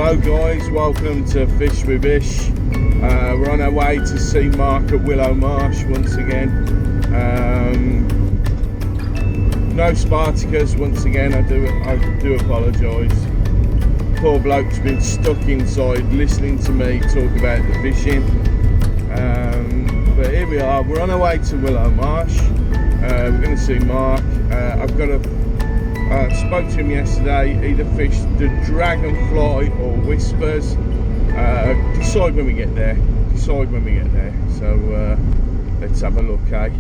Hello guys, welcome to Fish with Ish. We're on our way to see Mark at Willow Marsh once again. No Spartacus once again, I do apologise. Poor bloke's been stuck inside listening to me talk about the fishing. But here we are, we're on our way to Willow Marsh. We're going to see Mark. I spoke to him yesterday, either fished the dragonfly or whispers. Decide when we get there. So let's have a look, eh?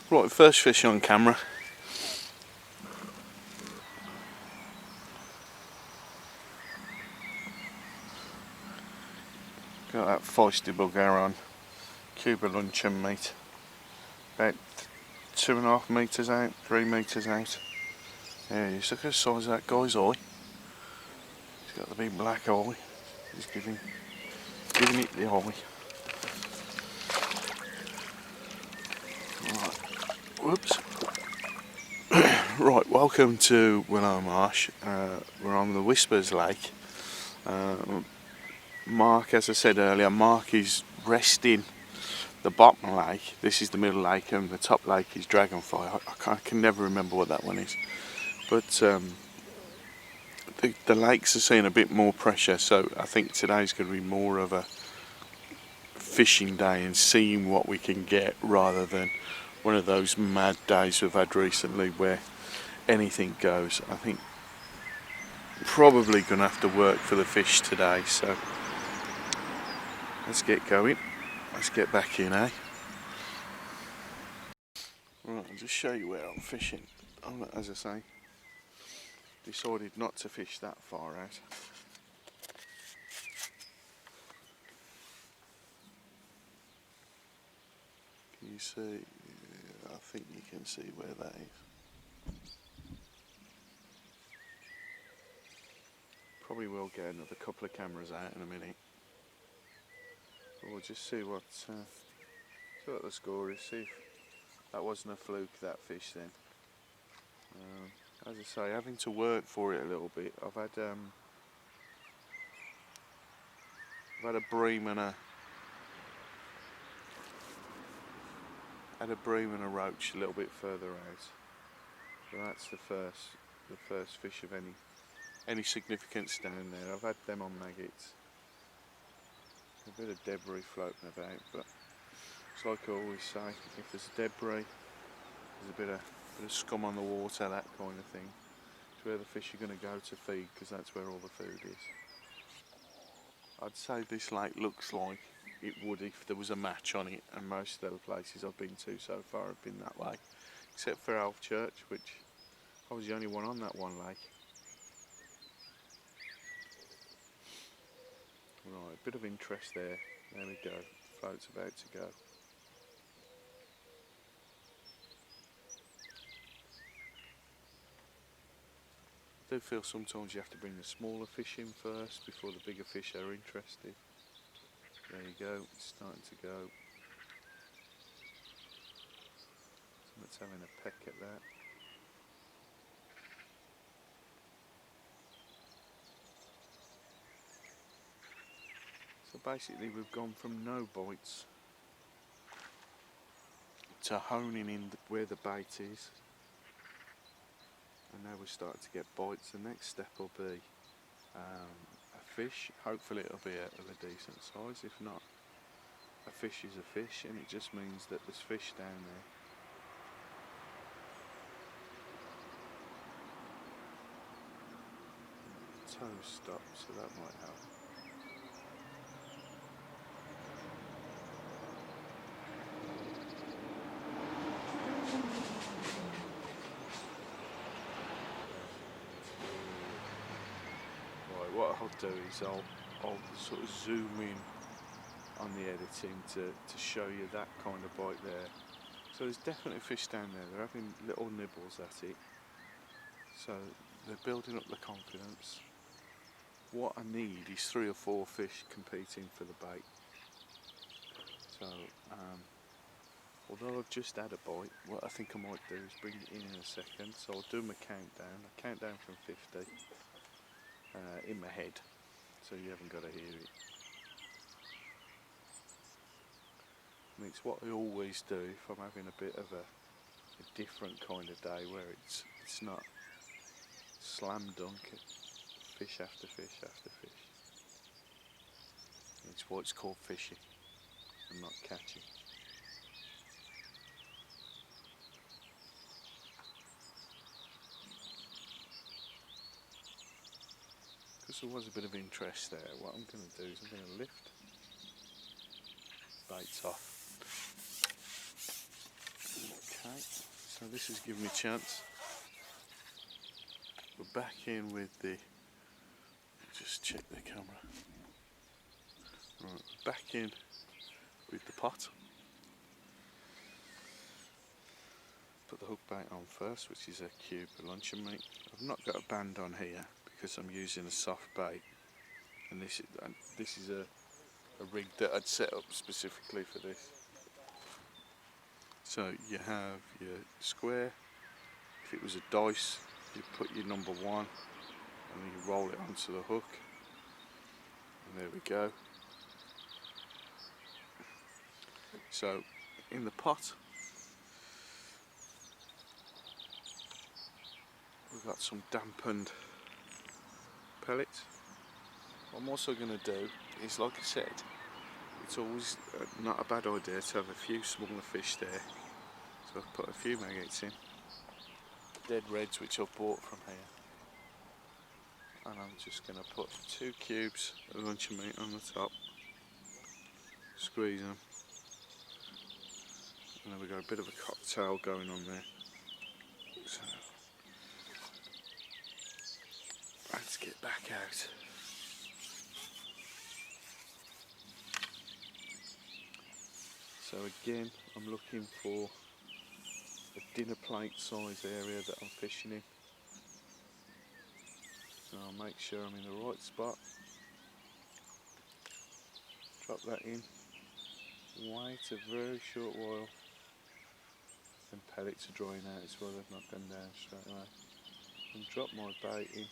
Right, first fish on camera. Got that feisty bugger on, Cuba luncheon meat. About 2.5 metres out, 3 metres out. Yeah, you look at the size of that guy's eye. He's got the big black eye. He's giving it the eye. Right. Whoops. Right, welcome to Willow Marsh. We're on the Whispers Lake. Mark, as I said earlier, Mark is resting the bottom lake. This is the middle lake, and the top lake is Dragonfly. I can never remember what that one is. But the lakes are seeing a bit more pressure, so I think today's going to be more of a fishing day and seeing what we can get, rather than one of those mad days we've had recently where anything goes. I think probably going to have to work for the fish today, so let's get going. Let's get back in, eh? Right, I'll just show you where I'm fishing. As I say, decided not to fish that far out. Can you see? Yeah, I think you can see where that is. Probably will get another couple of cameras out in a minute. We'll just see what the score is, see if that wasn't a fluke, that fish then. As I say, having to work for it a little bit. I've had a bream and a roach a little bit further out. So that's the first fish of any significance down there. I've had them on maggots. A bit of debris floating about, but it's like I always say, if there's debris, there's a bit of scum on the water, that kind of thing. It's where the fish are going to go to feed, because that's where all the food is. I'd say this lake looks like it would if there was a match on it, and most of the places I've been to so far have been that way, except for Elf Church, which I was the only one on that one lake. Right, a bit of interest there. There we go. Float's about to go. I do feel sometimes you have to bring the smaller fish in first before the bigger fish are interested. There you go, it's starting to go. Someone's having a peck at that. So basically we've gone from no bites to honing in where the bait is, and now we're starting to get bites. The next step will be a fish. Hopefully it'll be of a decent size. If not, a fish is a fish, and it just means that there's fish down there. The toe stopped, so that might help. What I'll do is I'll sort of zoom in on the editing to show you that kind of bite there. So there's definitely fish down there. They're having little nibbles at it. So they're building up the confidence. What I need is 3 or 4 fish competing for the bait. So although I've just had a bite, what I think I might do is bring it in a second. So I'll do my countdown. I count down from 50. In my head, so you haven't got to hear it. And it's what I always do if I'm having a bit of a different kind of day where it's not slam dunk, fish after fish after fish. It's what's called fishing and not catching. Because there was a bit of interest there, what I'm going to do is I'm going to lift baits off. Okay, so this has given me a chance. We're back in with the, just check the camera. Right, back in with the pot. Put the hook bait on first, which is a cube of luncheon meat. I've not got a band on here because I'm using a soft bait, and this is a rig that I'd set up specifically for this. So you have your square. If it was a dice, you put your number 1 and then you roll it onto the hook, and there we go. So in the pot we've got some dampened pellets. What I'm also going to do is, like I said, it's always not a bad idea to have a few smaller fish there. So I've put a few maggots in, dead reds which I've bought from here, and I'm just going to put 2 cubes of luncheon meat on the top, squeeze them, and then we've got a bit of a cocktail going on there. So let's get back out. So again, I'm looking for a dinner plate size area that I'm fishing in. So I'll make sure I'm in the right spot. Drop that in. Wait a very short while. Then pellets are drying out as well, they've not gone down straight away. And drop my bait in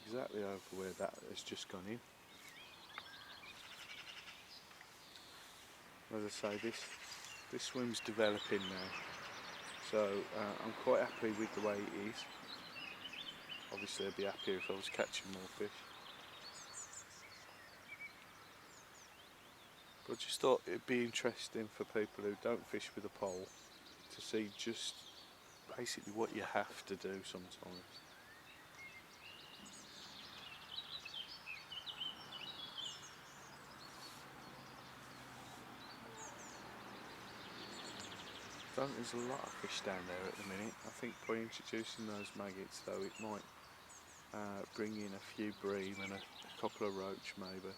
exactly over where that has just gone in. As I say, this swim's developing now, so I'm quite happy with the way it is. Obviously I'd be happier if I was catching more fish. But I just thought it'd be interesting for people who don't fish with a pole to see just basically what you have to do sometimes. There's a lot of fish down there at the minute. I think by introducing those maggots though, it might bring in a few bream and a couple of roach maybe.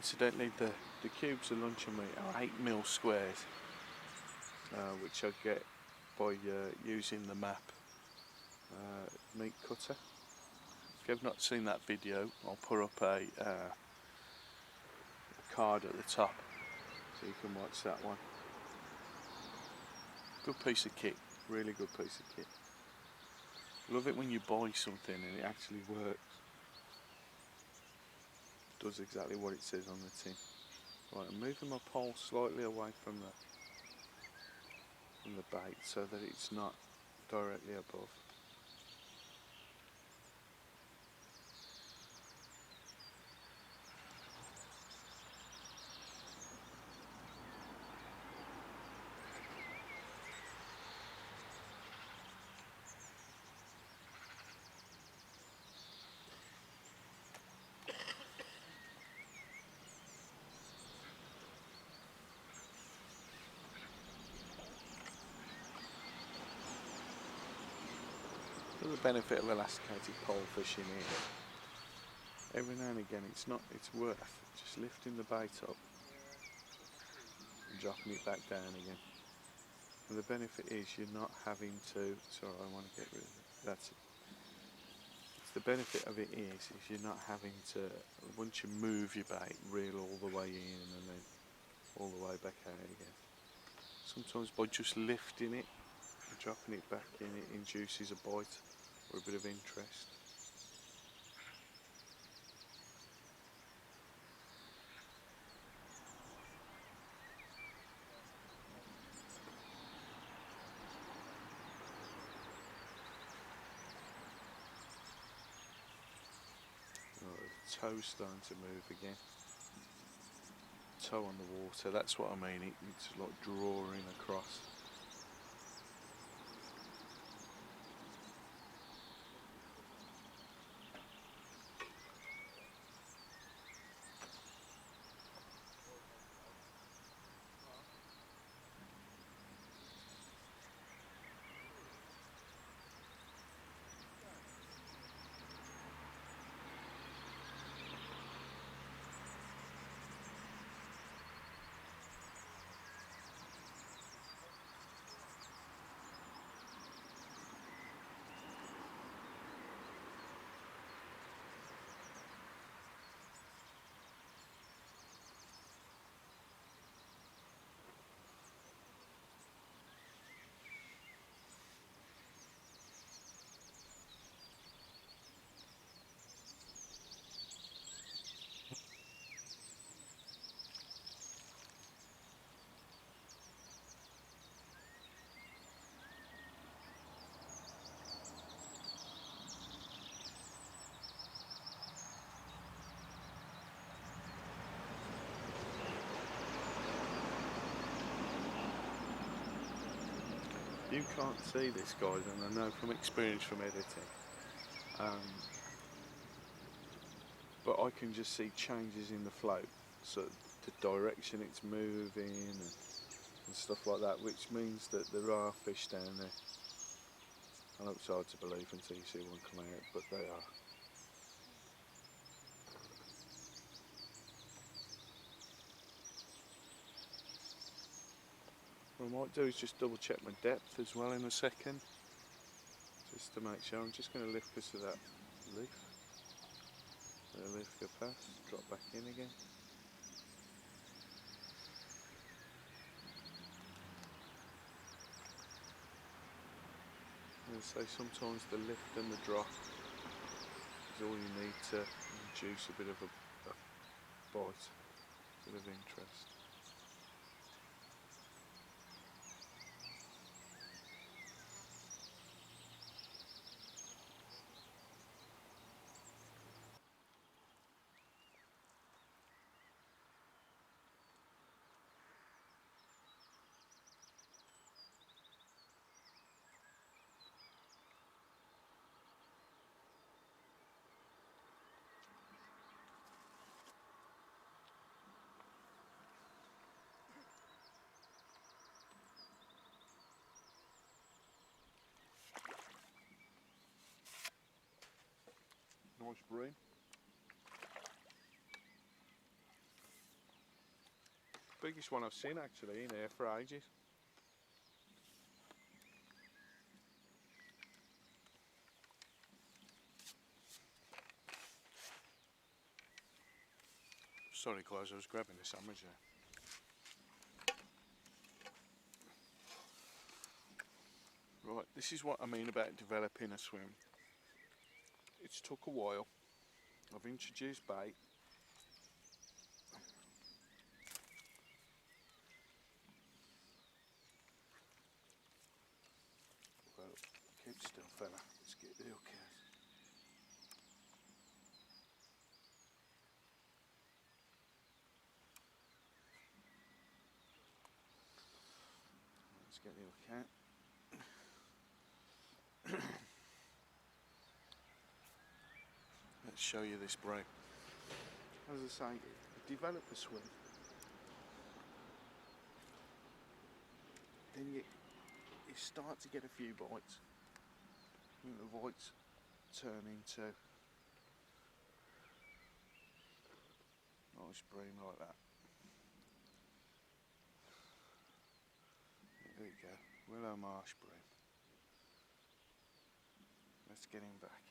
Incidentally, the cubes of luncheon meat are 8mm squares, which I get by using the map meat cutter. If you've not seen that video, I'll put up a card at the top so you can watch that one. Good piece of kit, really good piece of kit. Love it when you buy something and it actually works. Does exactly what it says on the tin. Right, I'm moving my pole slightly away from the bait so that it's not directly above. For the benefit of elasticated pole fishing here, every now and again it's worth just lifting the bait up and dropping it back down again. And the benefit is you're not having to, sorry, I want to get rid of it, that's it. The benefit of it is you're not having to, once you move your bait, reel all the way in and then all the way back out again. Sometimes by just lifting it and dropping it back in, it induces a bite or a bit of interest. The toe's starting to move again. Toe on the water, that's what I mean, it's like drawing across. You can't see this, guys, and I know from experience from editing, but I can just see changes in the float, so the direction it's moving and stuff like that, which means that there are fish down there. I know it's hard to believe until you see one come out, but they are. What I might do is just double check my depth as well in a second, just to make sure. I'm just going to lift because of that leaf. Let the leaf go past, drop back in again. And say sometimes the lift and the drop is all you need to induce a bit of a bite, a bit of interest. Nice bream. biggest one I've seen actually in here for ages. Sorry guys, I was grabbing a sandwich there. Right, this is what I mean about developing a swim. It's took a while. I've introduced bait. Well, keep still fella, let's get the hook out. Let's get the hook out. Let's show you this braid. As I say, develop a swim. Then you start to get a few bites. And the bites turn into nice bream like that. There we go, Willow Marsh bream. Let's get him back.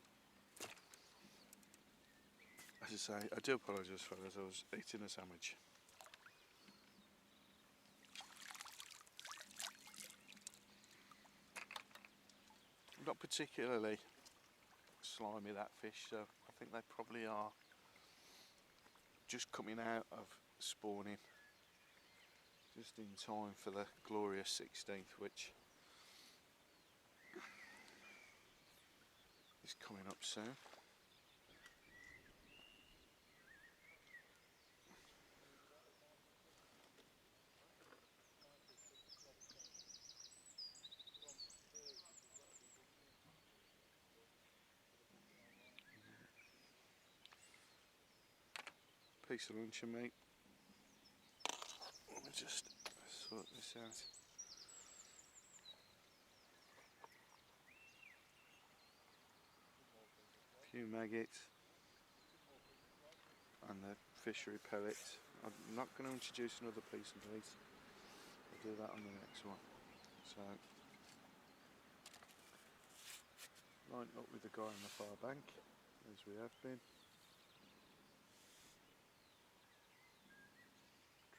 As I say, I do apologise fellas, I was eating a sandwich. Not particularly slimy, that fish, so I think they probably are just coming out of spawning just in time for the glorious 16th, which is coming up soon. Piece of luncheon meat. Let me just sort this out. A few maggots and the fishery pellets. I'm not going to introduce another piece of meat. I'll do that on the next one. So, line up with the guy on the far bank, as we have been.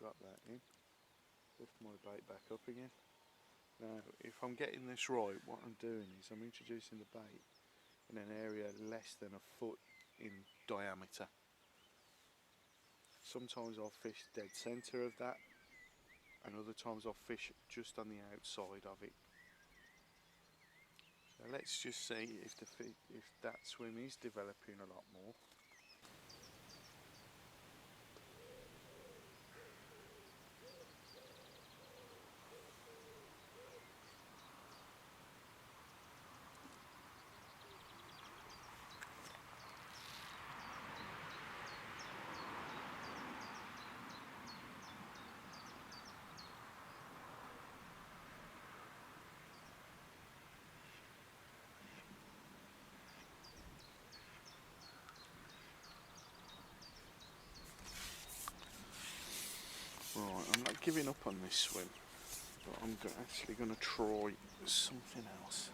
Drop that in. Lift my bait back up again. Now, if I'm getting this right, what I'm doing is I'm introducing the bait in an area less than a foot in diameter. Sometimes I'll fish dead centre of that, and other times I'll fish just on the outside of it. So let's just see if that swim is developing a lot more. Right, I'm not giving up on this swim, but I'm actually going to try something else.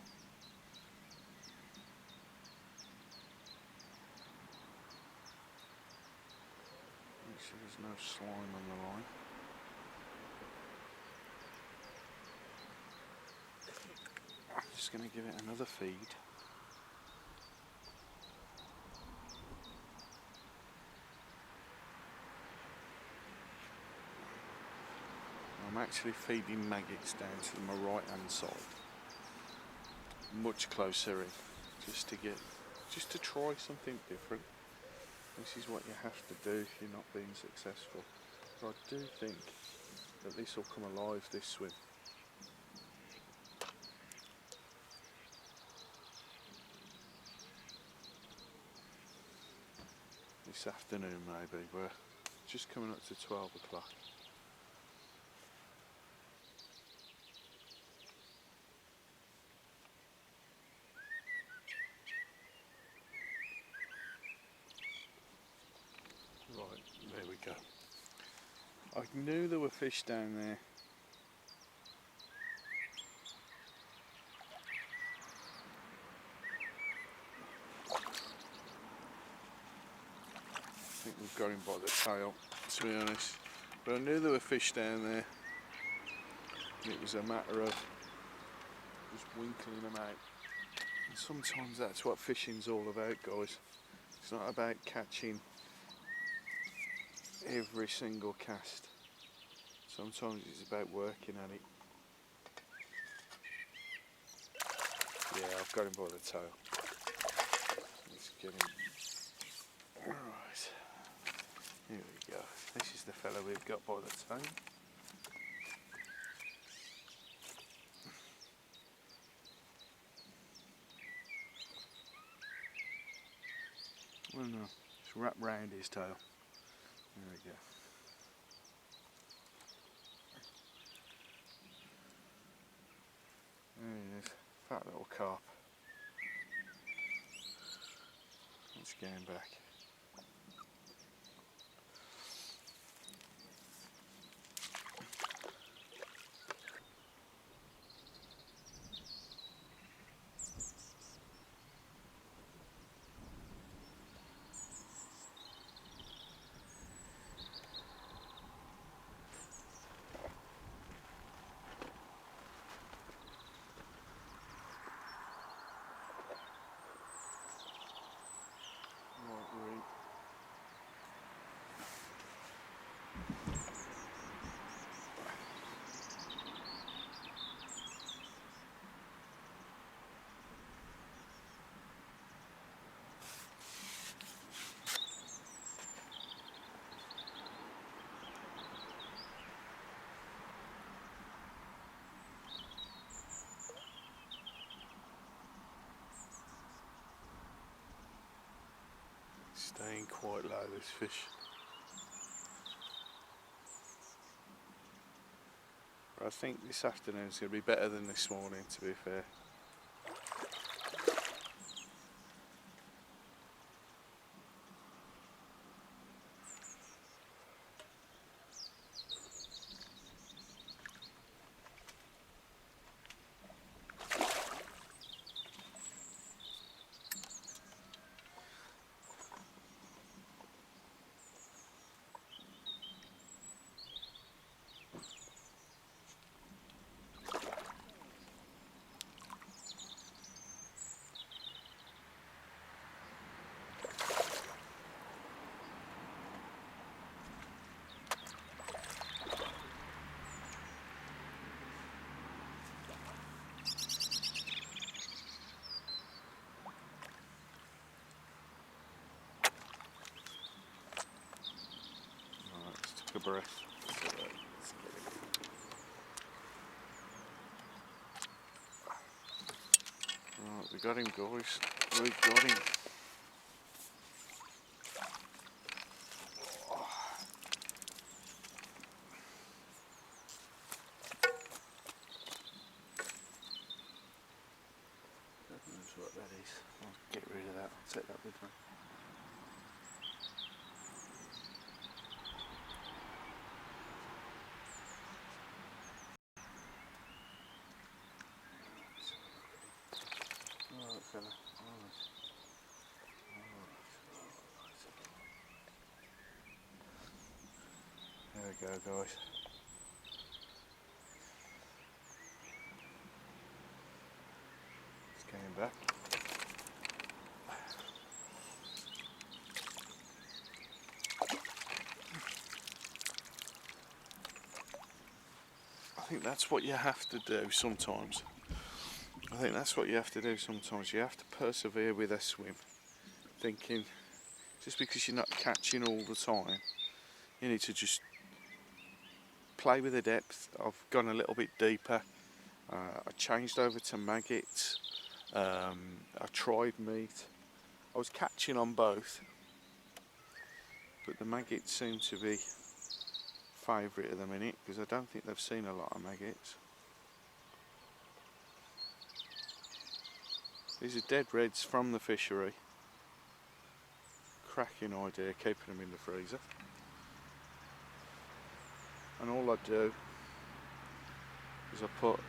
Make sure there's no slime on the line. I'm just going to give it another feed. I'm actually feeding maggots down to my right hand side, much closer in, just to try something different. This is what you have to do if you're not being successful. But I do think that this will come alive, this swim. This afternoon maybe, we're just coming up to 12 o'clock. Right, there we go. I knew there were fish down there. I think we've got him by the tail, to be honest. But I knew there were fish down there. And it was a matter of just winkling them out. And sometimes that's what fishing's all about, guys. It's not about catching every single cast. Sometimes it's about working at it. Yeah, I've got him by the tail. Let's get him. Alright. Here we go. This is the fella we've got by the tail. Oh no, it's wrapped round his tail. There we go. There he is, fat little carp. Let's get him back. Staying quite low, this fish. I think this afternoon's going to be better than this morning, to be fair. A breath. Right, we got him, guys. We got him. God knows what that is. I'll get rid of that. I'll take that with me. Alright fella, alright. There we go, guys. It's getting back. I think that's what you have to do sometimes. I think that's what you have to do sometimes. You have to persevere with a swim. Thinking, just because you're not catching all the time, you need to just play with the depth. I've gone a little bit deeper. I changed over to maggots. I tried meat. I was catching on both, but the maggots seem to be favourite at the minute because I don't think they've seen a lot of maggots. These are dead reds from the fishery. Cracking idea, keeping them in the freezer. and all I do is I put a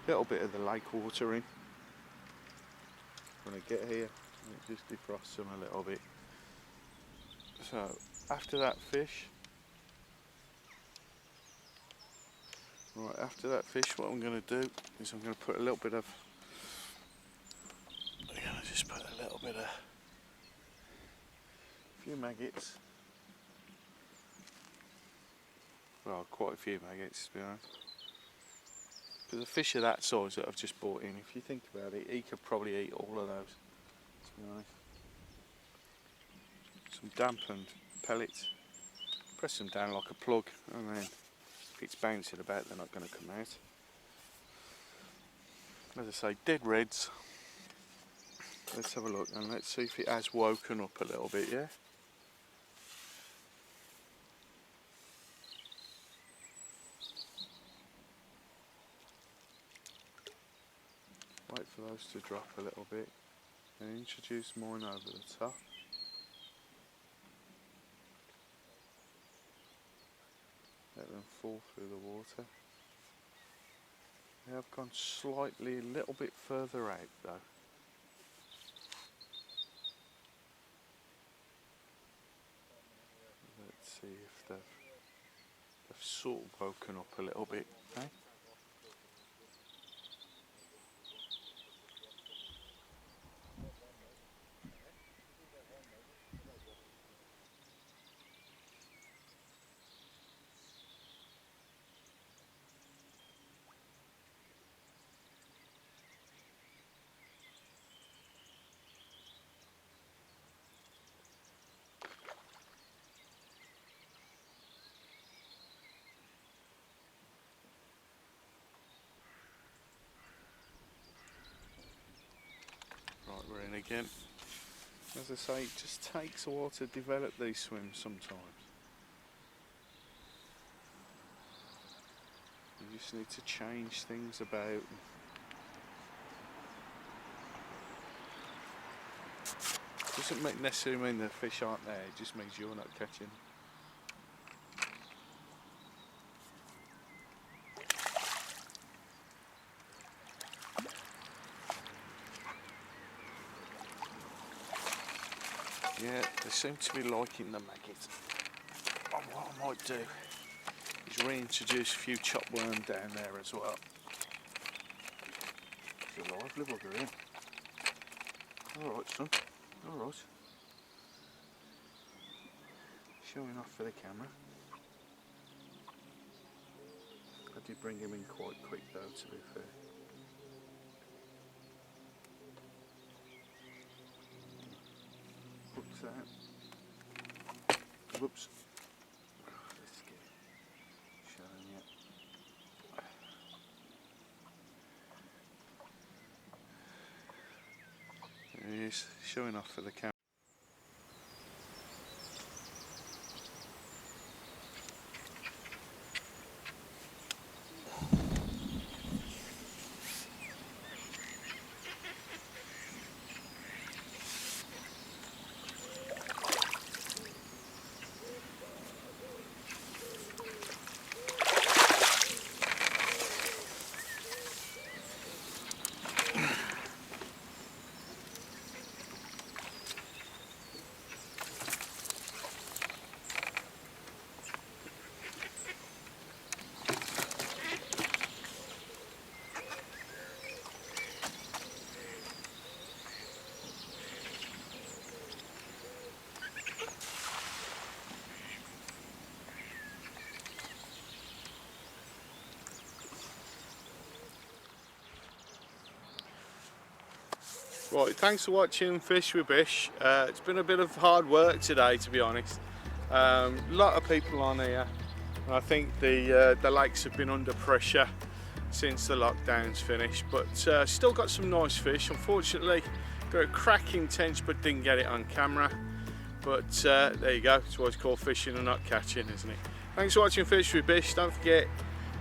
little bit of the lake water in when I get here, and it just defrosts them a little bit. So after that fish, what I'm going to do is I'm going to put a little bit of, a few maggots. Well, quite a few maggots to be honest. Because a fish of that size that I've just brought in, if you think about it, he could probably eat all of those, to be honest. Some dampened pellets, press them down like a plug, and then if it's bouncing about they're not going to come out. As I say, dead reds. Let's have a look and let's see if it has woken up a little bit, yeah? Wait for those to drop a little bit and introduce mine over the top. Let them fall through the water. They have gone slightly a little bit further out though. Let's see if they've sort of woken up a little bit, eh? Right, we're in again. As I say, it just takes a while to develop these swims sometimes. You just need to change things about. Doesn't necessarily mean the fish aren't there, it just means you're not catching. Yeah, they seem to be liking the maggots. And what I might do is reintroduce a few chopped worm down there as well. It's a lively bugger in. Alright son, alright. Showing off for the camera. I did bring him in quite quick though, to be fair. Hooks out. Whoops. Let's get it showing yet. There he is, showing off for the camera. Right, thanks for watching Fish with Bish. It's been a bit of hard work today, to be honest. A lot of people on here, and I think the lakes have been under pressure since the lockdown's finished, but still got some nice fish. Unfortunately, got a cracking tench but didn't get it on camera. But there you go, it's what it's called fishing and not catching, isn't it? Thanks for watching Fish with Bish. Don't forget,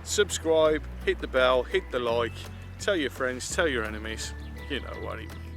subscribe, hit the bell, hit the like, tell your friends, tell your enemies. You know what it means.